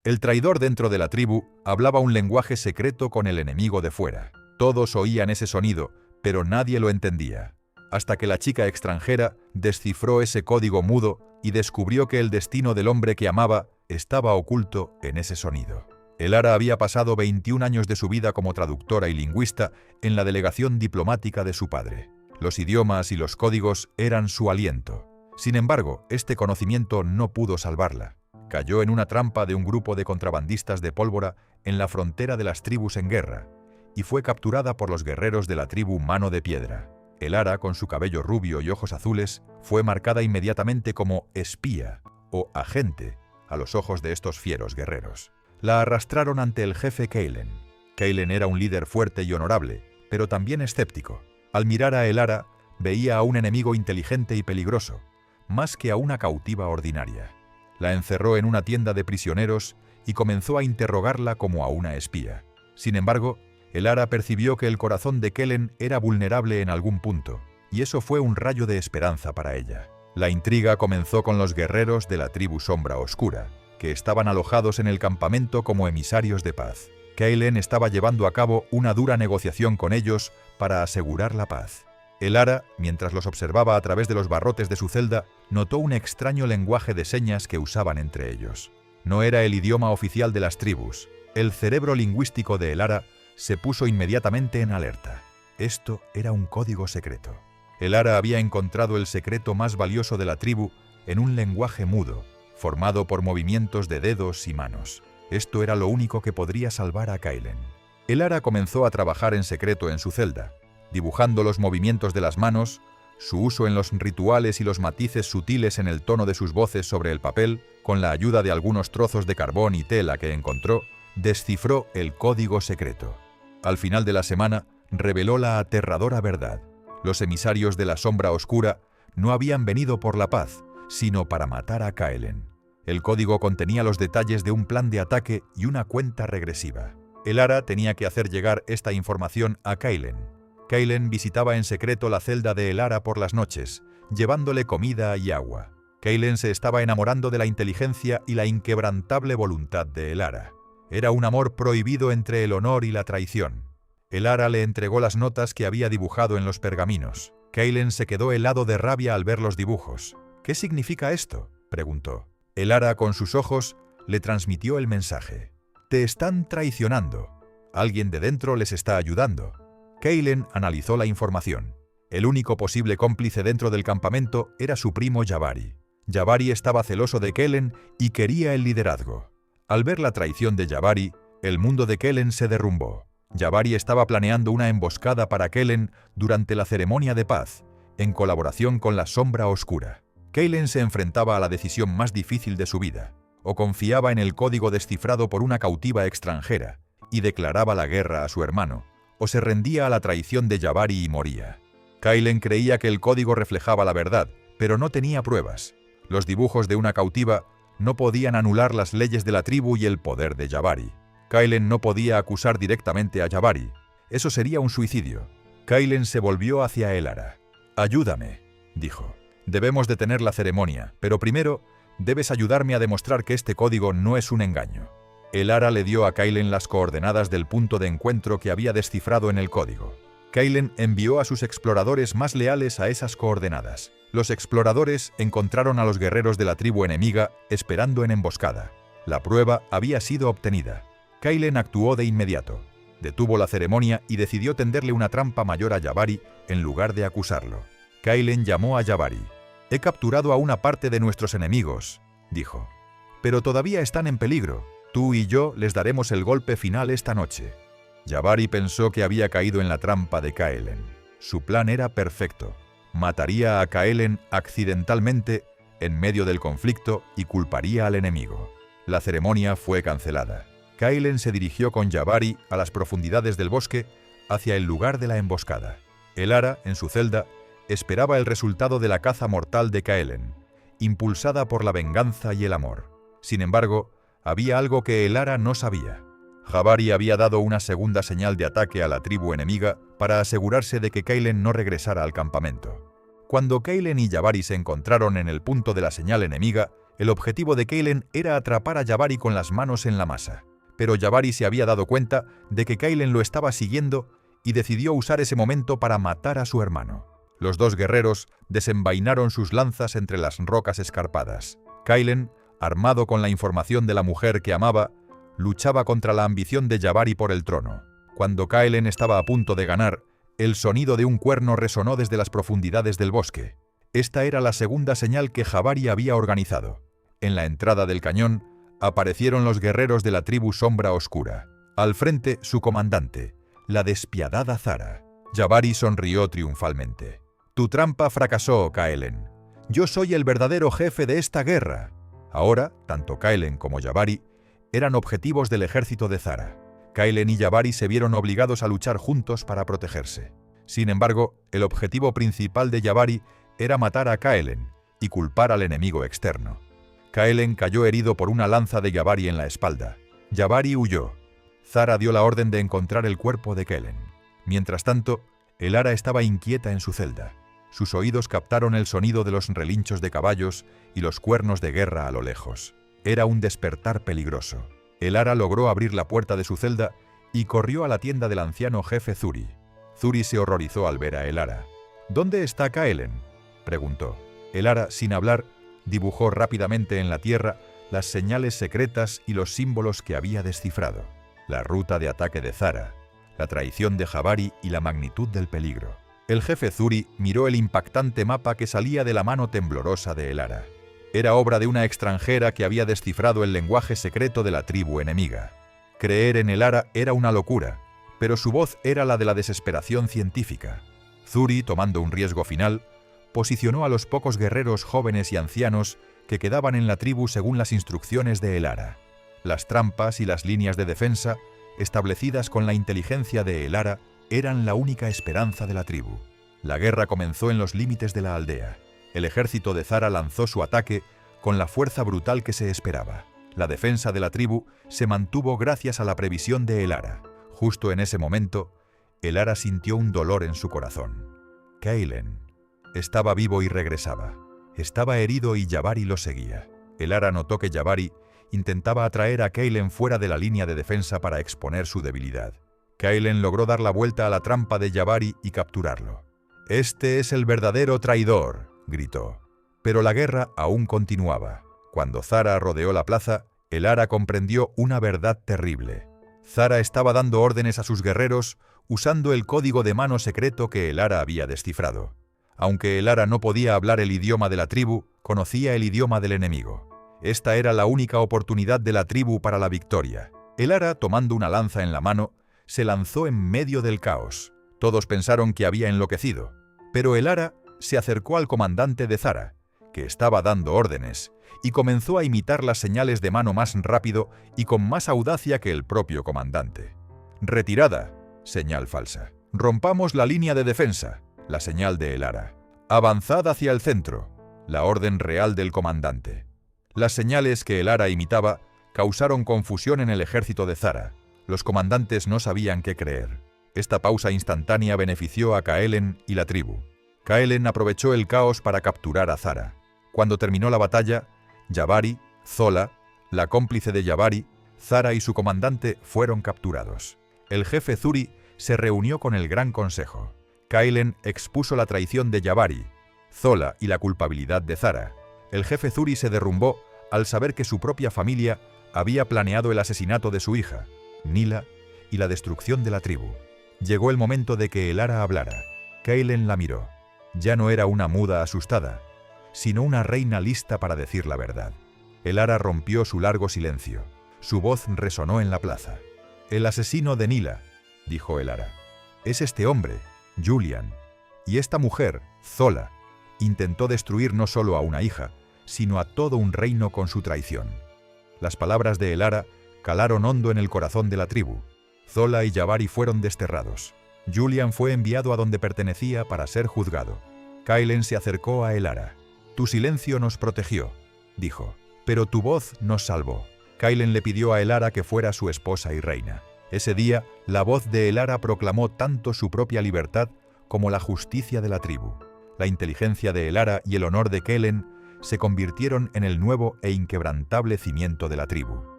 El traidor dentro de la tribu hablaba un lenguaje secreto con el enemigo de fuera. Todos oían ese sonido, pero nadie lo entendía. Hasta que la chica extranjera descifró ese código mudo y descubrió que el destino del hombre que amaba estaba oculto en ese sonido. Elara había pasado 21 años de su vida como traductora y lingüista en la delegación diplomática de su padre. Los idiomas y los códigos eran su aliento. Sin embargo, este conocimiento no pudo salvarla. Cayó en una trampa de un grupo de contrabandistas de pólvora en la frontera de las tribus en guerra y fue capturada por los guerreros de la tribu Mano de Piedra. Elara, con su cabello rubio y ojos azules, fue marcada inmediatamente como espía o agente a los ojos de estos fieros guerreros. La arrastraron ante el jefe Kaylen. Kaylen era un líder fuerte y honorable, pero también escéptico. Al mirar a Elara, veía a un enemigo inteligente y peligroso, más que a una cautiva ordinaria. La encerró en una tienda de prisioneros y comenzó a interrogarla como a una espía. Sin embargo, Elara percibió que el corazón de Kellen era vulnerable en algún punto, y eso fue un rayo de esperanza para ella. La intriga comenzó con los guerreros de la tribu Sombra Oscura, que estaban alojados en el campamento como emisarios de paz. Kaylen estaba llevando a cabo una dura negociación con ellos para asegurar la paz. Elara, mientras los observaba a través de los barrotes de su celda, notó un extraño lenguaje de señas que usaban entre ellos. No era el idioma oficial de las tribus. El cerebro lingüístico de Elara se puso inmediatamente en alerta. Esto era un código secreto. Elara había encontrado el secreto más valioso de la tribu en un lenguaje mudo, formado por movimientos de dedos y manos. Esto era lo único que podría salvar a Kaylen. Elara comenzó a trabajar en secreto en su celda, dibujando los movimientos de las manos, su uso en los rituales y los matices sutiles en el tono de sus voces sobre el papel, con la ayuda de algunos trozos de carbón y tela que encontró, descifró el código secreto. Al final de la semana, reveló la aterradora verdad. Los emisarios de la Sombra Oscura no habían venido por la paz, sino para matar a Kaylen. El código contenía los detalles de un plan de ataque y una cuenta regresiva. Elara tenía que hacer llegar esta información a Kaylen. Kaylen visitaba en secreto la celda de Elara por las noches, llevándole comida y agua. Kaylen se estaba enamorando de la inteligencia y la inquebrantable voluntad de Elara. Era un amor prohibido entre el honor y la traición. Elara le entregó las notas que había dibujado en los pergaminos. Kaylen se quedó helado de rabia al ver los dibujos. «¿Qué significa esto?», preguntó. Elara, con sus ojos, le transmitió el mensaje. «Te están traicionando. Alguien de dentro les está ayudando». Kaylen analizó la información. El único posible cómplice dentro del campamento era su primo Jabari. Jabari estaba celoso de Kaylen y quería el liderazgo. Al ver la traición de Jabari, el mundo de Kaylen se derrumbó. Jabari estaba planeando una emboscada para Kaylen durante la ceremonia de paz, en colaboración con la Sombra Oscura. Kaylen se enfrentaba a la decisión más difícil de su vida. O confiaba en el código descifrado por una cautiva extranjera y declaraba la guerra a su hermano, o se rendía a la traición de Jabari y moría. Kaylen creía que el código reflejaba la verdad, pero no tenía pruebas. Los dibujos de una cautiva no podían anular las leyes de la tribu y el poder de Jabari. Kaylen no podía acusar directamente a Jabari. Eso sería un suicidio. Kaylen se volvió hacia Elara. «Ayúdame», dijo. «Debemos detener la ceremonia, pero primero debes ayudarme a demostrar que este código no es un engaño». Elara le dio a Kaylen las coordenadas del punto de encuentro que había descifrado en el código. Kaylen envió a sus exploradores más leales a esas coordenadas. Los exploradores encontraron a los guerreros de la tribu enemiga esperando en emboscada. La prueba había sido obtenida. Kaylen actuó de inmediato. Detuvo la ceremonia y decidió tenderle una trampa mayor a Jabari en lugar de acusarlo. Kaylen llamó a Jabari. «He capturado a una parte de nuestros enemigos», dijo. «Pero todavía están en peligro. Tú y yo les daremos el golpe final esta noche». Jabari pensó que había caído en la trampa de Kaylen. Su plan era perfecto. Mataría a Kaylen accidentalmente en medio del conflicto y culparía al enemigo. La ceremonia fue cancelada. Kaylen se dirigió con Jabari a las profundidades del bosque hacia el lugar de la emboscada. Elara, en su celda, esperaba el resultado de la caza mortal de Kaylen, impulsada por la venganza y el amor. Sin embargo, había algo que Elara no sabía. Jabari había dado una segunda señal de ataque a la tribu enemiga para asegurarse de que Kaylen no regresara al campamento. Cuando Kaylen y Jabari se encontraron en el punto de la señal enemiga, El objetivo de Kaelen era atrapar a Jabari con las manos en la masa. Pero Jabari se había dado cuenta de que Kaelen lo estaba siguiendo y decidió usar ese momento para matar a su hermano. Los dos guerreros desenvainaron sus lanzas entre las rocas escarpadas. Kaelen, armado con la información de la mujer que amaba, luchaba contra la ambición de Jabari por el trono. Cuando Kaelen estaba a punto de ganar, el sonido de un cuerno resonó desde las profundidades del bosque. Esta era la segunda señal que Jabari había organizado. En la entrada del cañón aparecieron los guerreros de la tribu Sombra Oscura. Al frente, su comandante, la despiadada Zara. Jabari sonrió triunfalmente. «Tu trampa fracasó, Kaelen. Yo soy el verdadero jefe de esta guerra». Ahora, tanto Kaelen como Jabari eran objetivos del ejército de Zara. Kaelen y Jabari se vieron obligados a luchar juntos para protegerse. Sin embargo, el objetivo principal de Jabari era matar a Kaelen y culpar al enemigo externo. Kaelen cayó herido por una lanza de Jabari en la espalda. Jabari huyó. Zara dio la orden de encontrar el cuerpo de Kaelen. Mientras tanto, Elara estaba inquieta en su celda. Sus oídos captaron el sonido de los relinchos de caballos y los cuernos de guerra a lo lejos. Era un despertar peligroso. Elara logró abrir la puerta de su celda y corrió a la tienda del anciano jefe Zuri. Zuri se horrorizó al ver a Elara. «¿Dónde está Kaelen?», preguntó. Elara, sin hablar, dibujó rápidamente en la tierra las señales secretas y los símbolos que había descifrado. La ruta de ataque de Zara, la traición de Jabari y la magnitud del peligro. El jefe Zuri miró el impactante mapa que salía de la mano temblorosa de Elara. Era obra de una extranjera que había descifrado el lenguaje secreto de la tribu enemiga. Creer en Elara era una locura, pero su voz era la de la desesperación científica. Zuri, tomando un riesgo final, posicionó a los pocos guerreros jóvenes y ancianos que quedaban en la tribu según las instrucciones de Elara. Las trampas y las líneas de defensa, establecidas con la inteligencia de Elara, eran la única esperanza de la tribu. La guerra comenzó en los límites de la aldea. El ejército de Zara lanzó su ataque con la fuerza brutal que se esperaba. La defensa de la tribu se mantuvo gracias a la previsión de Elara. Justo en ese momento, Elara sintió un dolor en su corazón. Kaelen estaba vivo y regresaba. Estaba herido y Jabari lo seguía. Elara notó que Jabari intentaba atraer a Kaelen fuera de la línea de defensa para exponer su debilidad. Kaelen logró dar la vuelta a la trampa de Jabari y capturarlo. «Este es el verdadero traidor», gritó. Pero la guerra aún continuaba. Cuando Zara rodeó la plaza, Elara comprendió una verdad terrible. Zara estaba dando órdenes a sus guerreros usando el código de mano secreto que Elara había descifrado. Aunque Elara no podía hablar el idioma de la tribu, conocía el idioma del enemigo. Esta era la única oportunidad de la tribu para la victoria. Elara, tomando una lanza en la mano, se lanzó en medio del caos. Todos pensaron que había enloquecido, pero Elara se acercó al comandante de Zara, que estaba dando órdenes, y comenzó a imitar las señales de mano más rápido y con más audacia que el propio comandante. «Retirada», señal falsa. «Rompamos la línea de defensa», la señal de Elara. «Avanzad hacia el centro», la orden real del comandante. Las señales que Elara imitaba causaron confusión en el ejército de Zara. Los comandantes no sabían qué creer. Esta pausa instantánea benefició a Kaelen y la tribu. Kaelen aprovechó el caos para capturar a Zara. Cuando terminó la batalla, Jabari, Zola, la cómplice de Jabari, Zara y su comandante fueron capturados. El jefe Zuri se reunió con el Gran Consejo. Kaelen expuso la traición de Jabari, Zola y la culpabilidad de Zara. El jefe Zuri se derrumbó al saber que su propia familia había planeado el asesinato de su hija, Nila, y la destrucción de la tribu. Llegó el momento de que Elara hablara. Kaelen la miró. Ya no era una muda asustada, sino una reina lista para decir la verdad. Elara rompió su largo silencio. Su voz resonó en la plaza. «El asesino de Nila», dijo Elara, «es este hombre, Julian, y esta mujer, Zola, intentó destruir no solo a una hija, sino a todo un reino con su traición». Las palabras de Elara calaron hondo en el corazón de la tribu. Zola y Jabari fueron desterrados. Julian fue enviado a donde pertenecía para ser juzgado. Kaelen se acercó a Elara. «Tu silencio nos protegió», dijo, «pero tu voz nos salvó». Kaelen le pidió a Elara que fuera su esposa y reina. Ese día, la voz de Elara proclamó tanto su propia libertad como la justicia de la tribu. La inteligencia de Elara y el honor de Kaelen se convirtieron en el nuevo e inquebrantable cimiento de la tribu.